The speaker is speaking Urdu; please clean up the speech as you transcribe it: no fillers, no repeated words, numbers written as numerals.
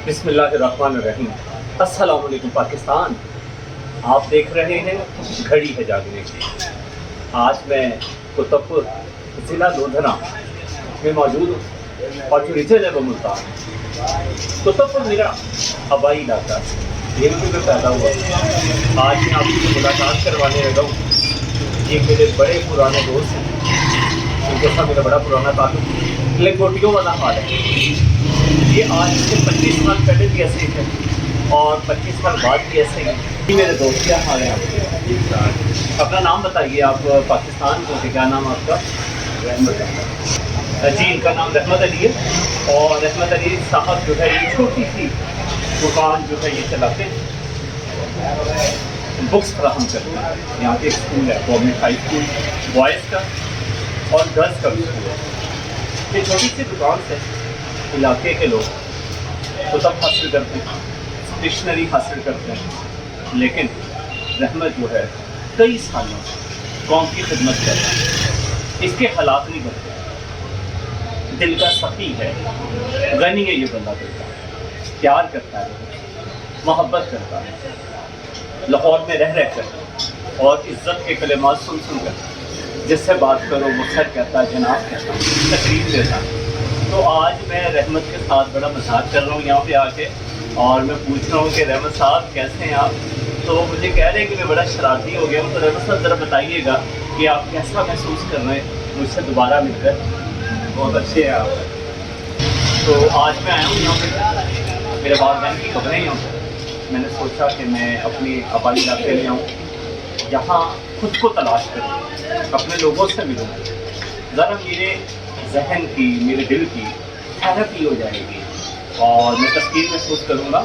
بسم اللہ الرحمن الرحیم۔ السلام علیکم پاکستان، آپ دیکھ رہے ہیں گھڑی ہے جاگنے کی۔ آج میں کتب پور ضلع لدھنا میں موجود ہوں اور جو ریجن ہے وہ ملتان۔ کتب پور میرا آبائی علاقہ ہے، یہیں پہ میں پیدا ہوا۔ آج میں آپ سے ملاقات کروانے لگا ہوں۔ یہ میرے بڑے پرانے دوست ہیں، ان کے ساتھ میرا بڑا پرانا تعلق لنگوٹیوں والا حال ہے۔ یہ آج سے 25 سال پہلے بھی ایسے ہی تھے اور 25 سال بعد بھی ایسے ہی۔ جی میرے دوست، کیا حال ہے آپ؟ اپنا نام بتائیے آپ پاکستان کو، کہ کیا نام آپ کا؟ رحمت جی، ان کا نام رحمت علی ہے اور رحمت علی صاحب جو ہے یہ چھوٹی سی دکان جو ہے یہ چلاتے ہیں، بکس فراہم کرتے ہیں۔ یہاں پہ ایک اسکول ہے، گورنمنٹ ہائی اسکول بوائز کا اور گرلس کا بھی اسکول ہے۔ یہ چھوٹی سی دکان سے علاقے کے لوگ کتب حاصل کرتے ہیں، ڈکشنری حاصل کرتے ہیں، لیکن رحمت جو ہے کئی سالوں سے قوم کی خدمت کر رہا ہے۔ اس کے حالات نہیں بنتے، دل کا سخی ہے، غنی ہے یہ بندہ، دل کا پیار کرتا ہے، محبت کرتا ہے، لاہور میں رہ کر اور عزت کے کلمات سن کر جس سے بات کرو وہ سر کہتا ہے، جناب کہتا ہے، تقریب دیتا ہے۔ تو آج میں رحمت کے ساتھ بڑا مذاق کر رہا ہوں یہاں پہ آ کے، اور میں پوچھ رہا ہوں کہ رحمت صاحب کیسے ہیں آپ؟ تو مجھے کہہ رہے ہیں کہ میں بڑا شرارتی ہو گیا ہوں۔ تو رحمت صاحب ذرا بتائیے گا کہ آپ کیسا محسوس کر رہے ہیں مجھ سے دوبارہ مل کر؟ بہت اچھے ہیں آپ۔ تو آج میں آیا ہوں یہاں پہ، میرے والدین کی خبریں یہاں پہ، میں نے سوچا کہ میں اپنے آبائی علاقے میں آؤں، یہاں خود کو تلاش کروں، اپنے لوگوں سے ملوں، ذرا میرے ذہن کی، میرے دل کی تھیراپی ہو جائے گی اور میں تسکین محسوس کروں گا۔